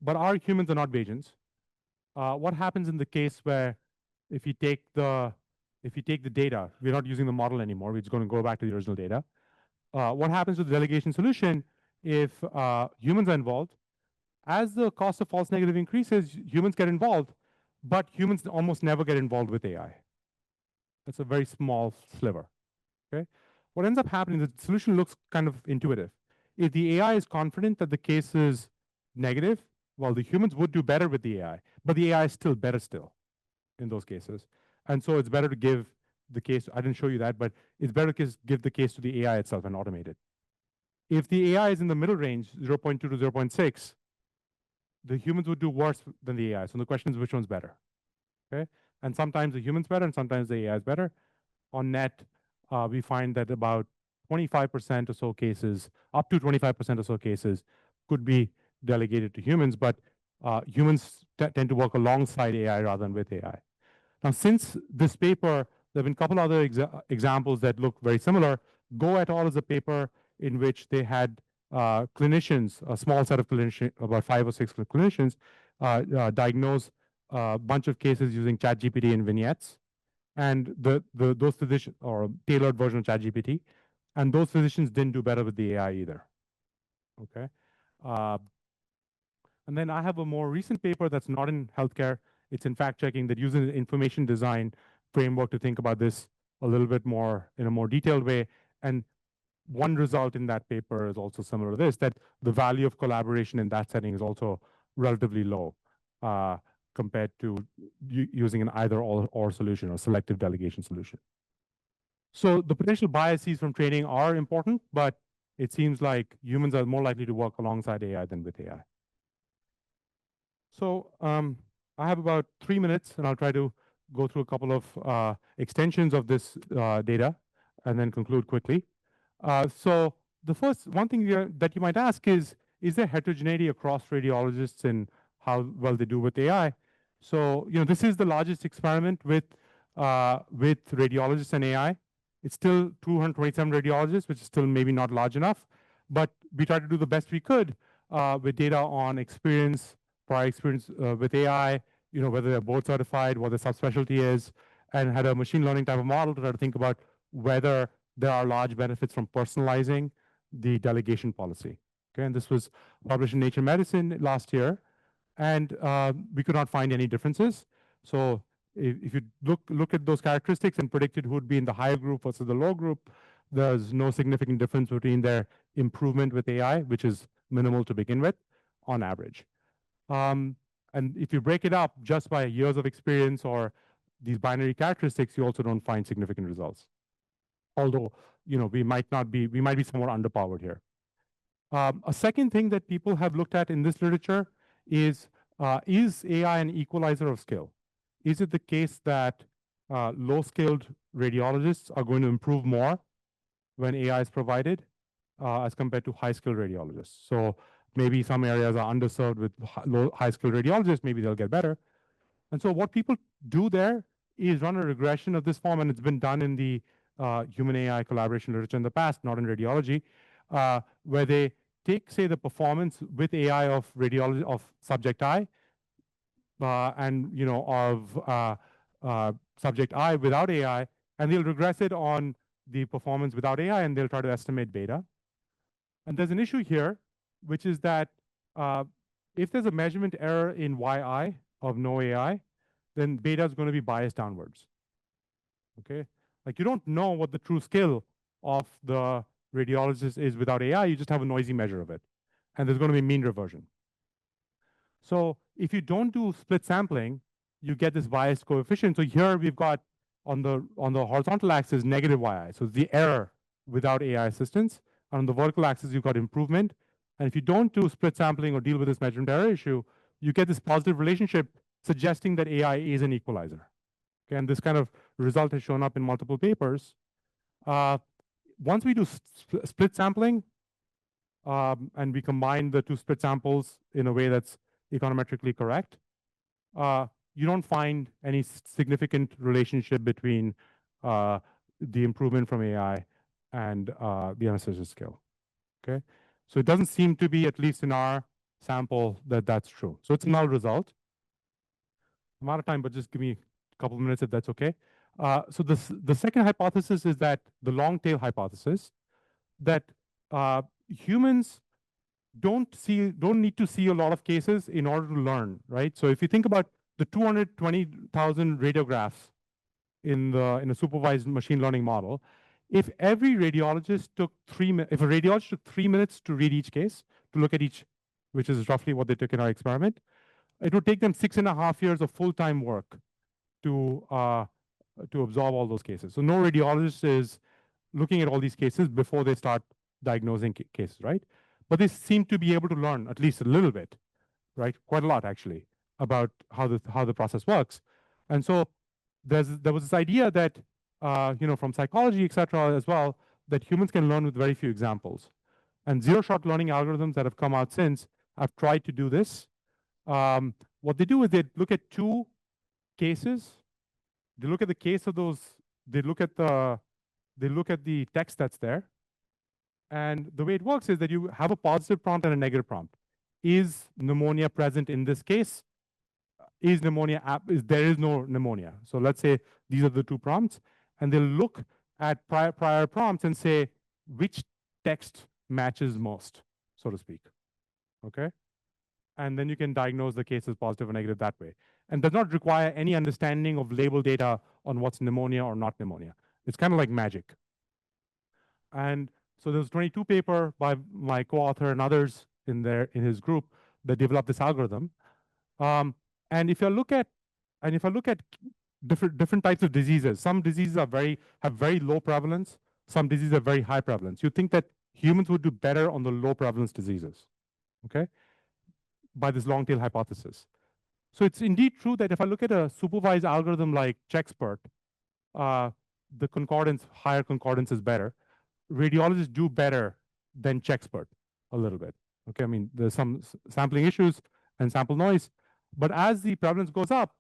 But our humans are not Bayesians. What happens in the case where if you take the data, we're not using the model anymore, we're just going to go back to the original data. What happens with the delegation solution if humans are involved? As the cost of false negative increases, humans get involved, but humans almost never get involved with AI. That's a very small sliver. Okay. What ends up happening, the solution looks kind of intuitive. If the AI is confident that the case is negative, well, the humans would do better with the AI, but the AI is still better still in those cases. And so it's better to give the case, I didn't show you that, but it's better to give the case to the AI itself and automate it. If the AI is in the middle range, 0.2 to 0.6, the humans would do worse than the AI. So the question is which one's better, okay? And sometimes the human's better and sometimes the AI is better. On net, we find that about 25% or so cases, up to 25% or so cases could be delegated to humans, but humans tend to work alongside AI rather than with AI. Now, since this paper, there have been a couple other examples that look very similar. Go et al. Is a paper in which they had clinicians, a small set of clinicians, about 5 or 6 clinicians, diagnose a bunch of cases using ChatGPT and vignettes. And those physicians, or tailored version of ChatGPT, and those physicians didn't do better with the AI either. Okay. And then I have a more recent paper that's not in healthcare. It's in fact checking that using the information design framework to think about this a little bit more in a more detailed way. And one result in that paper is also similar to this, that the value of collaboration in that setting is also relatively low compared to using an either or solution or selective delegation solution. So the potential biases from training are important, but it seems like humans are more likely to work alongside AI than with AI. So I have about 3 minutes, and I'll try to go through a couple of extensions of this data and then conclude quickly. So the first one thing that you might ask is there heterogeneity across radiologists in how well they do with AI? So this is the largest experiment with radiologists and AI. It's still 227 radiologists, which is still maybe not large enough, but we tried to do the best we could with data on experience, prior experience with AI, whether they're board certified, what their subspecialty is, and had a machine learning type of model to try to think about whether there are large benefits from personalizing the delegation policy. Okay, and this was published in Nature Medicine last year, and we could not find any differences. So if you look at those characteristics and predicted who would be in the higher group versus the low group, there's no significant difference between their improvement with AI, which is minimal to begin with, on average. And if you break it up just by years of experience or these binary characteristics, you also don't find significant results. Although, we might be somewhat underpowered here. A second thing that people have looked at in this literature is Is AI an equalizer of skill? Is it the case that low-skilled radiologists are going to improve more when AI is provided as compared to high-skilled radiologists? So maybe some areas are underserved with high-skilled radiologists, maybe they'll get better. And so what people do there is run a regression of this form, and it's been done in the human AI collaboration literature in the past, not in radiology, where they take, say, the performance with AI of radiology of subject I, and of subject I without AI, and they'll regress it on the performance without AI, and they'll try to estimate beta. And there's an issue here, which is that if there's a measurement error in YI of no AI, then beta is going to be biased downwards. Okay, like you don't know what the true skill of the radiologist is without AI. You just have a noisy measure of it, and there's going to be mean reversion. So if you don't do split sampling, you get this biased coefficient. So here we've got on the horizontal axis negative YI, so the error without AI assistance. And on the vertical axis, you've got improvement. And if you don't do split sampling or deal with this measurement error issue, you get this positive relationship suggesting that AI is an equalizer. Okay, and this kind of result has shown up in multiple papers. Once we do split sampling, and we combine the two split samples in a way that's econometrically correct, you don't find any significant relationship between the improvement from AI and the anesthesia skill. Okay, so it doesn't seem to be, at least in our sample, that that's true. So it's a null result. I'm out of time, but just give me a couple of minutes if that's okay. So the second hypothesis is that the long tail hypothesis, that humans don't need to see a lot of cases in order to learn, right? So if you think about the 220,000 radiographs in a supervised machine learning model, if every radiologist took if a radiologist took 3 minutes to read each case, to look at each, which is roughly what they took in our experiment, it would take them 6.5 years of full-time work to absorb all those cases. So no radiologist is looking at all these cases before they start diagnosing cases, right? But they seem to be able to learn at least a little bit, right? Quite a lot, actually, about how the process works. And so there was this idea that from psychology, et cetera, as well, that humans can learn with very few examples. And zero-shot learning algorithms that have come out since have tried to do this. What they do is they look at two cases. They look at the case of those. They look at the text that's there. And the way it works is that you have a positive prompt and a negative prompt. Is pneumonia present in this case? Is pneumonia there is no pneumonia? So let's say these are the two prompts, and they'll look at prior prompts and say which text matches most, so to speak. Okay, and then you can diagnose the case as positive or negative that way, and does not require any understanding of label data on what's pneumonia or not pneumonia. It's kind of like magic. And so there's a 22 paper by my co-author and others in his group that developed this algorithm. And if I look at different types of diseases, some diseases have very low prevalence, some diseases have very high prevalence. You think that humans would do better on the low prevalence diseases, okay, by this long tail hypothesis. So it's indeed true that if I look at a supervised algorithm like CheckSpurt, the higher concordance is better. Radiologists do better than CheckSpurt a little bit. Okay, I mean, there's some sampling issues and sample noise, but as the prevalence goes up,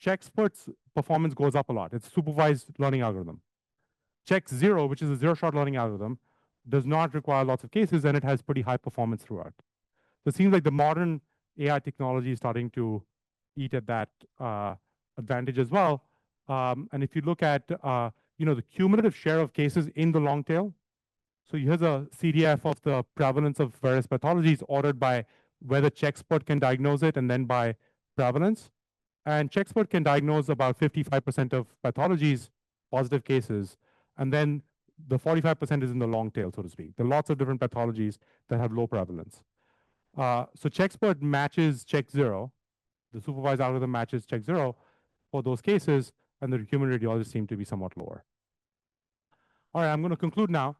CheckSpurt's performance goes up a lot. It's a supervised learning algorithm. Check0, which is a zero-shot learning algorithm, does not require lots of cases, and it has pretty high performance throughout. So it seems like the modern AI technology is starting to eat at that advantage as well. And if you look at the cumulative share of cases in the long tail, so here's a CDF of the prevalence of various pathologies ordered by whether CheckSpurt can diagnose it and then by prevalence. And CheckSpurt can diagnose about 55% of pathologies, positive cases, and then the 45% is in the long tail, so to speak. There are lots of different pathologies that have low prevalence. So CheckSpurt matches Check0. The supervised algorithm matches Check0 for those cases, and the human radiologists seem to be somewhat lower. All right, I'm going to conclude now.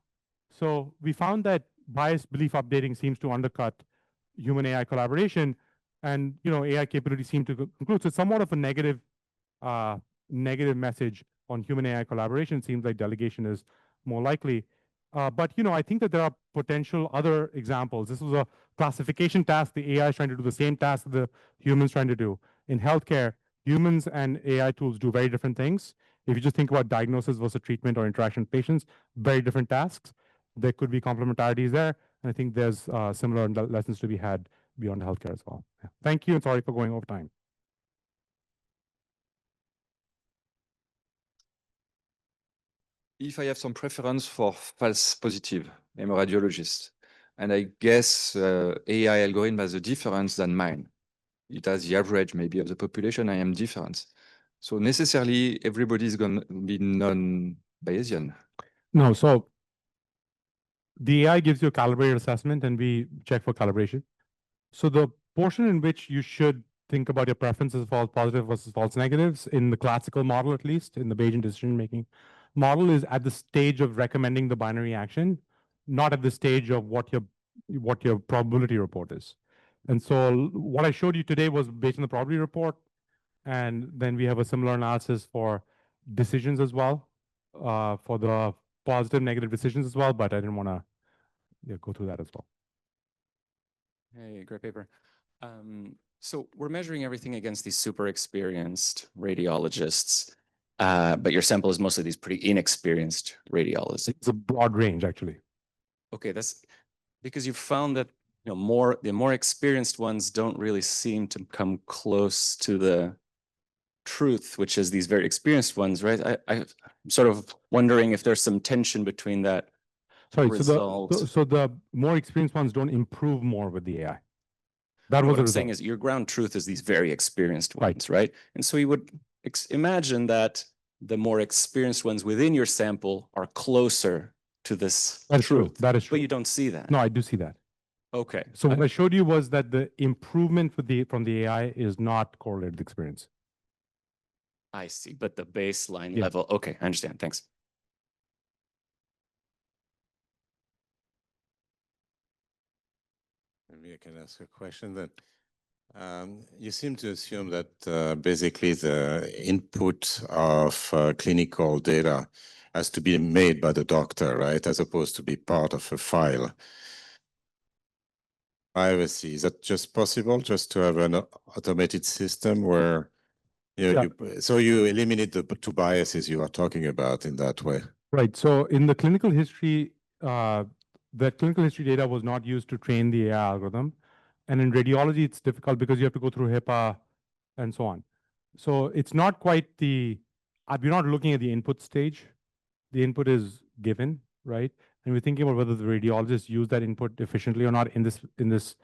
So we found that biased belief updating seems to undercut human AI collaboration. And AI capabilities seem to conclude. So it's somewhat of a negative message on human AI collaboration. It seems like delegation is more likely. But I think that there are potential other examples. This was a classification task. The AI is trying to do the same task that the humans trying to do. In healthcare, humans and AI tools do very different things. If you just think about diagnosis versus treatment or interaction with patients, very different tasks. There could be complementarities there. And I think there's similar lessons to be had beyond healthcare as well. Yeah. Thank you, and sorry for going over time. If I have some preference for false positive, I'm a radiologist. And I guess AI algorithm has a difference than mine. It has the average maybe of the population. I am different. So necessarily everybody is going to be non-Bayesian. No, so the AI gives you a calibrated assessment and we check for calibration. So the portion in which you should think about your preferences false positive versus false negatives in the classical model, at least in the Bayesian decision-making model, is at the stage of recommending the binary action, not at the stage of what your probability report is. And so what I showed you today was based on the probability report. And then we have a similar analysis for decisions as well, for the positive, negative decisions as well, but I didn't want to go through that as well. Hey, great paper. So we're measuring everything against these super experienced radiologists, but your sample is mostly these pretty inexperienced radiologists. It's a broad range, actually. Okay, that's because you've found that the more experienced ones don't really seem to come close to the truth, which is these very experienced ones, right? I'm sort of wondering if there's some tension between that. Sorry, result. so the more experienced ones don't improve more with the AI. That was What the I'm result. saying is your ground truth is these very experienced ones, right? And so you would imagine that the more experienced ones within your sample are closer to this That is true. truth. That is true. But you don't see that. No, I do see that. Okay. So what I showed you was that the improvement from the AI is not correlated with experience. I see, but the baseline Yeah. level. Okay, I understand. Thanks. Maybe I can ask a question then. You seem to assume that basically the input of clinical data has to be made by the doctor, right? As opposed to be part of a file. Privacy, is that just possible just to have an automated system where so you eliminate the two biases you are talking about in that way? Right. So in the clinical history, the clinical history data was not used to train the AI algorithm. And in radiology, it's difficult because you have to go through HIPAA and so on. So it's not quite we're not looking at the input stage. The input is given, right? And we're thinking about whether the radiologists use that input efficiently or not in this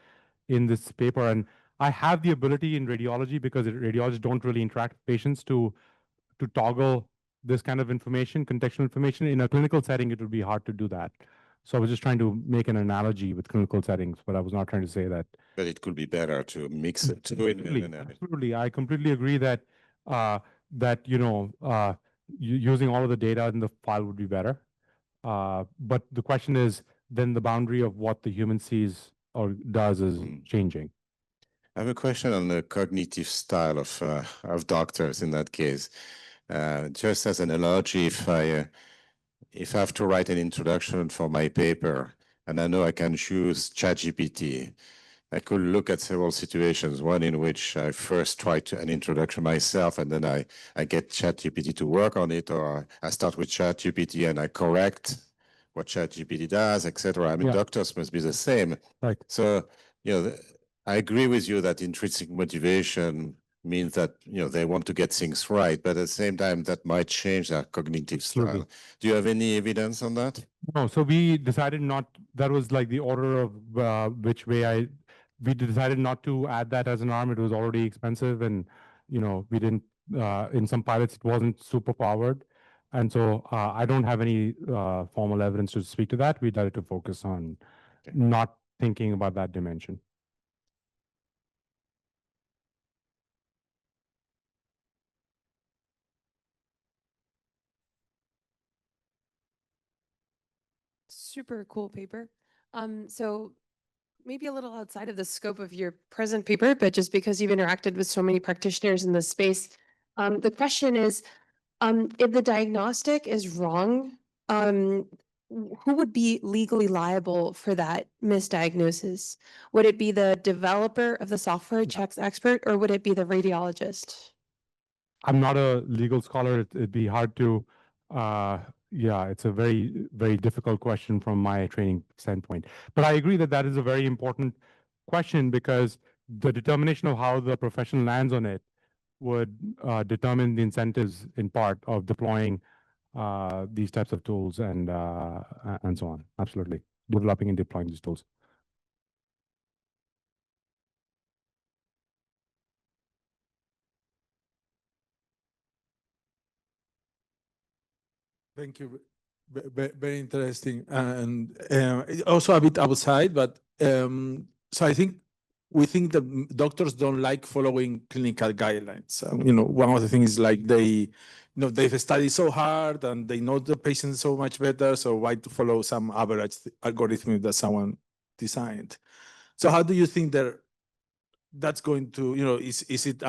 paper. And I have the ability in radiology, because radiologists don't really interact with patients, to toggle this kind of information, contextual information. In a clinical setting, it would be hard to do that. So I was just trying to make an analogy with clinical settings, but I was not trying to say that. But it could be better to mix it. Absolutely. I completely agree that using all of the data in the file would be better. But the question is, then the boundary of what the human sees or does is changing. I have a question on the cognitive style of doctors in that case. Just as an analogy, if I have to write an introduction for my paper, and I know I can choose ChatGPT, I could look at several situations, one in which I first try an introduction myself, and then I get ChatGPT to work on it, or I start with ChatGPT and I correct what ChatGPT does, etc. I mean, doctors must be the same. Right. So, I agree with you that intrinsic motivation means that they want to get things right, but at the same time that might change their cognitive style. Do you have any evidence on that? No, so we decided not. That was like the order of which way we decided not to add that as an arm. It was already expensive, and we didn't. In some pilots, it wasn't super powered, and so I don't have any formal evidence to speak to that. We decided to focus on not thinking about that dimension. Super cool paper. So maybe a little outside of the scope of your present paper, but just because you've interacted with so many practitioners in this space, the question is, if the diagnostic is wrong, who would be legally liable for that misdiagnosis? Would it be the developer of the software checks expert, or would it be the radiologist? I'm not a legal scholar. It'd be hard to, yeah, it's a very, very difficult question from my training standpoint. But I agree that that is a very important question, because the determination of how the profession lands on it would determine the incentives in part of deploying these types of tools and so on. Absolutely. Developing and deploying these tools. Thank you. Very interesting, and also a bit outside. But so I think we think that doctors don't like following clinical guidelines. One of the things is like they've studied so hard and they know the patient so much better. So why to follow some average algorithm that someone designed? So how do you think that's going to, is it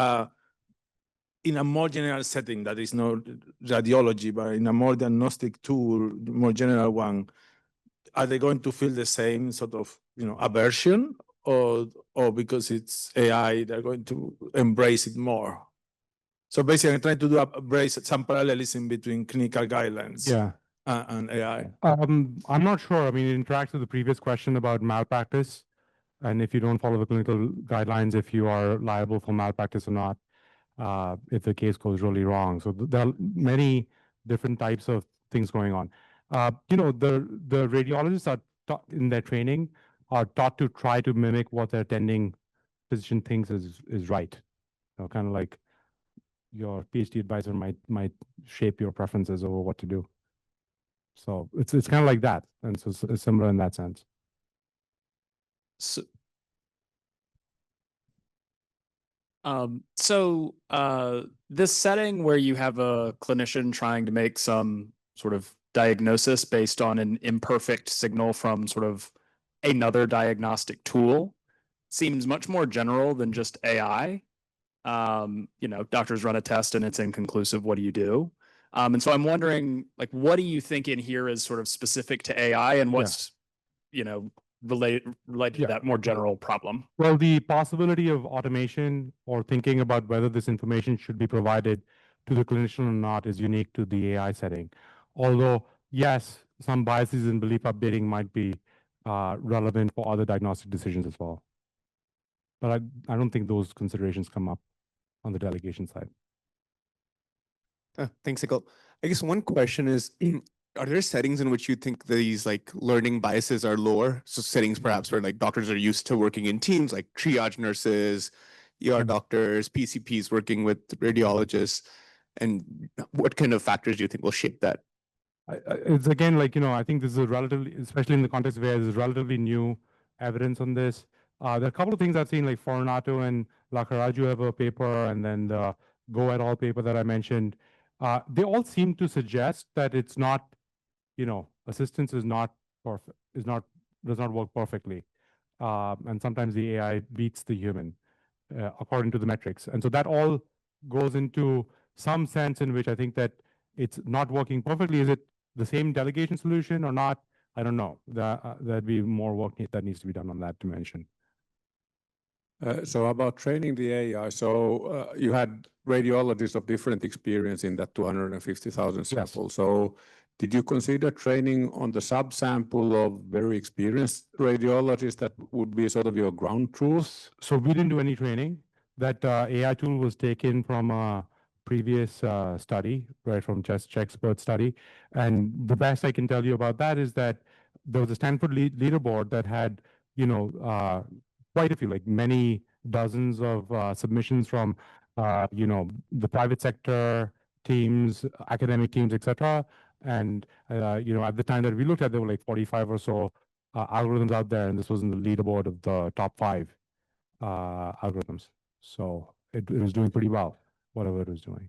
in a more general setting that is not radiology, but in a more diagnostic tool, more general one, are they going to feel the same sort of, aversion, or because it's AI, they're going to embrace it more? So basically, I'm trying to embrace some parallelism between clinical guidelines and AI. I'm not sure. I mean, it interacts with the previous question about malpractice, and if you don't follow the clinical guidelines, if you are liable for malpractice or not. If the case goes really wrong. So there are many different types of things going on. The radiologists are taught in their training are taught to try to mimic what their attending physician thinks is right. Kind of like your PhD advisor might shape your preferences over what to do. So it's kind of like that, and so it's similar in that sense. This setting where you have a clinician trying to make some sort of diagnosis based on an imperfect signal from sort of another diagnostic tool seems much more general than just AI. Doctors run a test and it's inconclusive. What do you do? And so I'm wondering, like, what do you think in here is sort of specific to AI, and what's, related to that more general problem? Well, the possibility of automation or thinking about whether this information should be provided to the clinician or not is unique to the AI setting. Although, yes, some biases in belief updating might be relevant for other diagnostic decisions as well. But I don't think those considerations come up on the delegation side. Thanks, Ecole. I guess one question is, are there settings in which you think these like learning biases are lower? So settings perhaps where like doctors are used to working in teams, like triage nurses, ER doctors, PCPs working with radiologists, and what kind of factors do you think will shape that? It's again, like, I think this is a relatively, especially in the context where there's relatively new evidence on this. There are a couple of things I've seen, like Fornato and Lacaraju have a paper, and then the Go et al. Paper that I mentioned. They all seem to suggest that it's not, assistance is not perfect, does not work perfectly. And sometimes the AI beats the human, according to the metrics. And so that all goes into some sense in which I think that it's not working perfectly. Is it the same delegation solution or not? I don't know. There'd be more work that needs to be done on that dimension. So about training the AI, so you had radiologists of different experience in that 250,000 samples. So did you consider training on the subsample of very experienced radiologists that would be sort of your ground truth? So we didn't do any training. That AI tool was taken from a previous study, right, from CheckSpert study. And the best I can tell you about that is that there was a Stanford leaderboard that had, quite a few, like many dozens of submissions from, the private sector teams, academic teams, etc. And, at the time that we looked at, there were like 45 or so algorithms out there, and this was in the leaderboard of the top 5 algorithms. So it was doing pretty well, whatever it was doing.